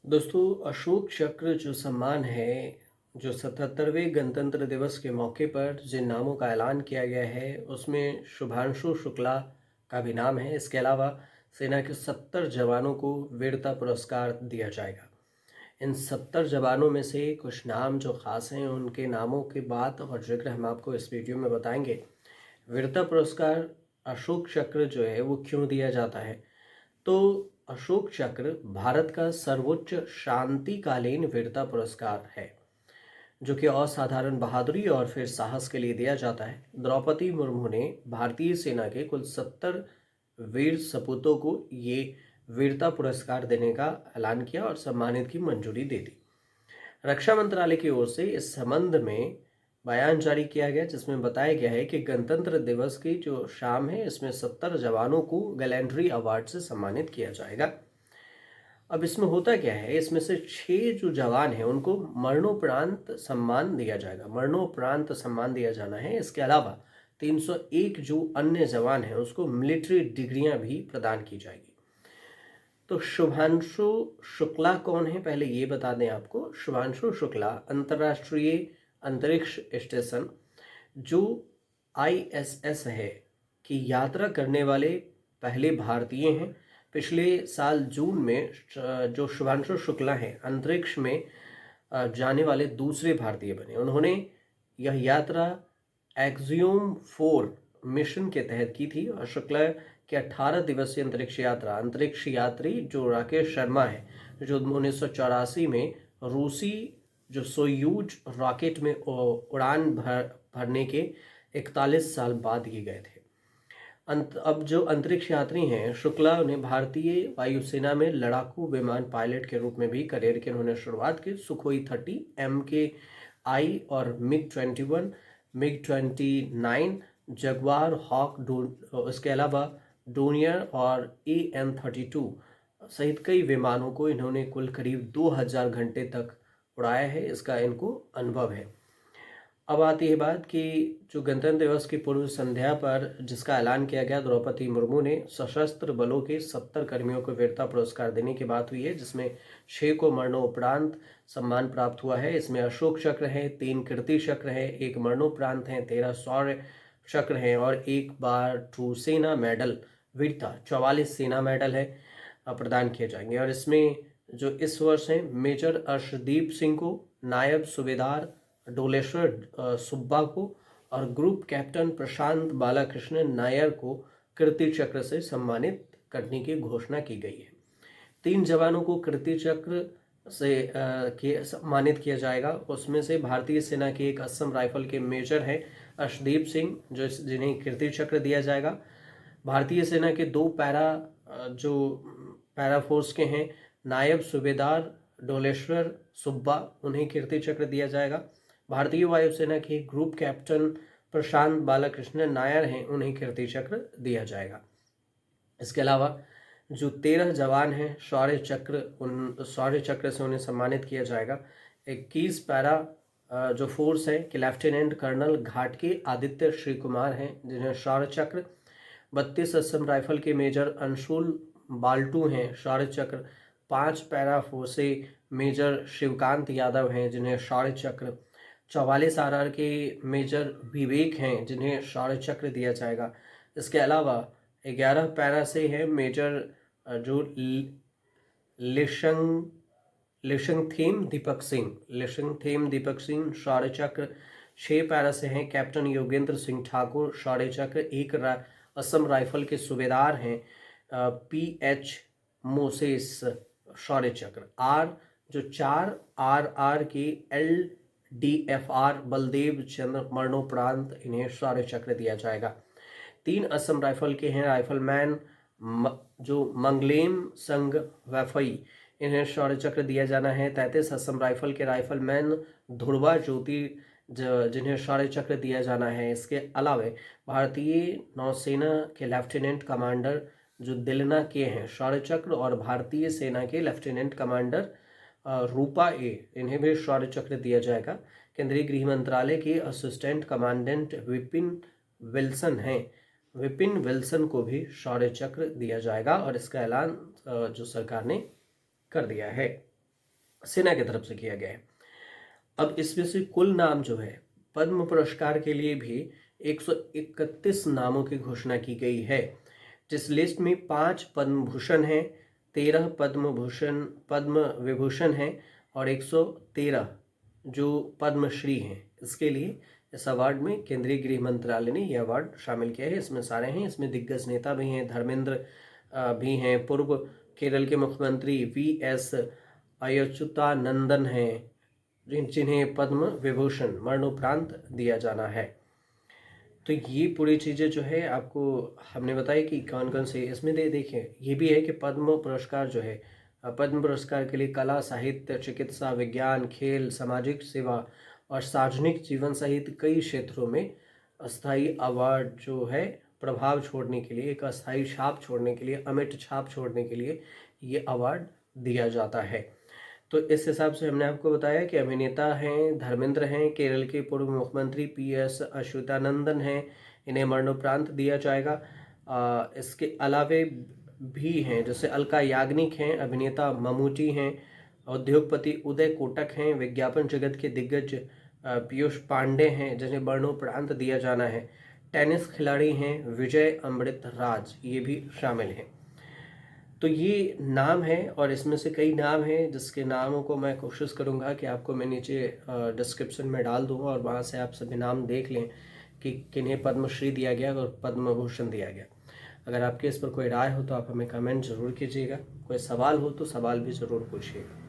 दोस्तों, अशोक चक्र जो सम्मान है, जो 77वें गणतंत्र दिवस के मौके पर जिन नामों का ऐलान किया गया है, उसमें शुभांशु शुक्ला का भी नाम है। इसके अलावा सेना के 70 जवानों को वीरता पुरस्कार दिया जाएगा। इन 70 जवानों में से कुछ नाम जो खास हैं, उनके नामों की बात और जिक्र हम आपको इस वीडियो में बताएंगे। वीरता पुरस्कार अशोक चक्र जो है वो क्यों दिया जाता है? तो अशोक चक्र भारत का सर्वोच्च शांतिकालीन वीरता पुरस्कार है, जो कि असाधारण बहादुरी और फिर साहस के लिए दिया जाता है। द्रौपदी मुर्मू ने भारतीय सेना के कुल 70 वीर सपूतों को ये वीरता पुरस्कार देने का ऐलान किया और सम्मानित की मंजूरी दे दी। रक्षा मंत्रालय की ओर से इस संबंध में बयान जारी किया गया, जिसमें बताया गया है कि गणतंत्र दिवस की जो शाम है, इसमें 70 जवानों को गैलेंट्री अवार्ड से सम्मानित किया जाएगा। अब इसमें होता क्या है, इसमें से 6 जो जवान हैं उनको मरणोपरांत सम्मान दिया जाएगा। मरणोपरांत सम्मान दिया जाना है। इसके अलावा 301 जो अन्य जवान हैं उसको मिलिट्री डिग्रियां भी प्रदान की जाएगी। तो शुभांशु शुक्ला कौन है, पहले ये बता दें आपको। शुभांशु शुक्ला अंतर्राष्ट्रीय अंतरिक्ष स्टेशन जो ISS है की यात्रा करने वाले पहले भारतीय हैं। पिछले साल जून में जो शुभांशु शुक्ला हैं अंतरिक्ष में जाने वाले दूसरे भारतीय बने। उन्होंने यह यात्रा एक्सियोम 4 मिशन के तहत की थी और शुक्ला की 18 दिवसीय अंतरिक्ष यात्रा अंतरिक्ष यात्री जो राकेश शर्मा है, जो 1984 में रूसी जो सोयूज रॉकेट में उड़ान भरने के 41 साल बाद ये गए थे। अब जो अंतरिक्ष यात्री हैं शुक्ला, उन्हें भारतीय वायुसेना में लड़ाकू विमान पायलट के रूप में भी करियर की उन्होंने शुरुआत की। सुखोई 30, MKI और MiG-21, MiG-29, जगुआर हॉक, इसके अलावा डोनियर और AN-32 सहित कई विमानों को इन्होंने कुल करीब 2000 घंटे तक उड़ाया है। इसका इनको अनुभव है। अब आती है बात कि जो गणतंत्र दिवस की पूर्व संध्या पर जिसका ऐलान किया गया, द्रौपदी मुर्मू ने सशस्त्र बलों के 70 कर्मियों को वीरता पुरस्कार देने की बात हुई है, जिसमें 6 को मरणोपरांत सम्मान प्राप्त हुआ है। इसमें अशोक चक्र है, 3 कीर्ति चक्र है, 1 मरणोपरांत है, 13 शौर्य चक्र हैं और 1 बार ट्रू सेना मेडल वीरता 44 सेना मेडल है प्रदान किए जाएंगे। और इसमें जो इस वर्ष हैं, मेजर अर्शदीप सिंह को, नायब सूबेदार डोलेश्वर सुब्बा को और ग्रुप कैप्टन प्रशांत बालाकृष्णन नायर को कीर्ति चक्र से सम्मानित करने की घोषणा की गई है। 3 जवानों को कीर्ति चक्र से सम्मानित किया जाएगा। उसमें से भारतीय सेना के एक असम राइफल के मेजर हैं अर्शदीप सिंह, जो जिन्हें कीर्ति चक्र दिया जाएगा। भारतीय सेना के 2 जो पैरा फोर्स के हैं, नायब सूबेदार डोलेश्वर सुब्बा, उन्हें कीर्ति चक्र दिया जाएगा। भारतीय वायुसेना के ग्रुप कैप्टन प्रशांत बालाकृष्णन नायर हैं, उन्हें कीर्ति चक्र दिया जाएगा। इसके अलावा जो 13 जवान हैं शौर्य चक्र, उन शौर्य चक्र से उन्हें सम्मानित किया जाएगा। 21 पैरा जो फोर्स है कि लेफ्टिनेंट कर्नल घाटके आदित्य श्री कुमार हैं, जिन्हें शौर्य चक्र। 32 असम राइफल के मेजर अंशुल बाल्टू हैं, Shaurya Chakra. 5 para forces major Shivkant Yadav हैं, जिन्हें शौर्य चक्र। 44 RR के मेजर विवेक हैं, जिन्हें शौर्य चक्र दिया जाएगा। इसके अलावा 11 पैरा से हैं मेजर जो लिशंग लिशंगथेम दीपक सिंह शौर्य चक्र। 6 पैरा से हैं कैप्टन योगेंद्र सिंह ठाकुर, शौर्य चक्र। 1 असम राइफल के सूबेदार हैं PH मोसेस, शौर्य चक्र। जो 4 RR के LDFR बलदेव चंद्र, मरणोपरांत इन्हें शौर्य चक्र दिया जाएगा। 3 असम राइफल के हैं राइफलमैन जो मंगलेम संघ वैफई, इन्हें शौर्य चक्र दिया जाना है। 33 असम राइफल के राइफलमैन ध्रुवा ज्योति, जिन्हें शौर्य चक्र दिया जाना है। इसके अलावा भारतीय नौसेना के लेफ्टिनेंट कमांडर जो दिलना के हैं, शौर्य चक्र। और भारतीय सेना के लेफ्टिनेंट कमांडर रूपा A, इन्हें भी शौर्य चक्र दिया जाएगा। केंद्रीय गृह मंत्रालय के असिस्टेंट कमांडेंट विपिन विल्सन हैं, विपिन विल्सन को भी शौर्य चक्र दिया जाएगा और इसका ऐलान जो सरकार ने कर दिया है। सेना की तरफ से किया गया है। अब इसमें से कुल नाम जो है पद्म पुरस्कार के लिए भी 131 नामों की घोषणा की गई है, जिस लिस्ट में 5 पद्म भूषण हैं, 13 पद्म विभूषण हैं और 113 जो पद्मश्री हैं। इसके लिए इस अवार्ड में केंद्रीय गृह मंत्रालय ने यह अवार्ड शामिल किया है। इसमें सारे हैं, इसमें दिग्गज नेता भी हैं, धर्मेंद्र भी हैं, पूर्व केरल के मुख्यमंत्री वी.एस. अच्युतानंदन हैं, जिन्हें पद्म विभूषण मरणोपरांत दिया जाना है। तो ये पूरी चीज़ें जो है आपको हमने बताई कि कौन कौन से इसमें देखिए ये भी है कि पद्म पुरस्कार जो है पद्म पुरस्कार के लिए कला, साहित्य, चिकित्सा, विज्ञान, खेल, सामाजिक सेवा और सार्वजनिक जीवन सहित कई क्षेत्रों में अस्थायी अवार्ड जो है प्रभाव छोड़ने के लिए, एक अस्थायी छाप छोड़ने के लिए, अमिट छाप छोड़ने के लिए ये अवार्ड दिया जाता है। तो इस हिसाब से हमने आपको बताया कि अभिनेता हैं धर्मेंद्र हैं, केरल के पूर्व मुख्यमंत्री पी.एस. अच्युतानंदन हैं, इन्हें मरणोपरांत दिया जाएगा। इसके अलावे भी हैं जैसे अलका याग्निक हैं, अभिनेता ममूटी हैं, उद्योगपति उदय कोटक हैं, विज्ञापन जगत के दिग्गज पीयूष पांडे हैं जिन्हें मरणोपरांत दिया जाना है। टेनिस खिलाड़ी हैं विजय अमृतराज, ये भी शामिल हैं। तो ये नाम है और इसमें से कई नाम हैं जिसके नामों को मैं कोशिश करूँगा कि आपको मैं नीचे डिस्क्रिप्शन में डाल दूँगा और वहाँ से आप सभी नाम देख लें कि किन्हें पद्मश्री दिया गया और पद्म भूषण दिया गया। अगर आपके इस पर कोई राय हो तो आप हमें कमेंट ज़रूर कीजिएगा, कोई सवाल हो तो सवाल भी ज़रूर पूछिएगा।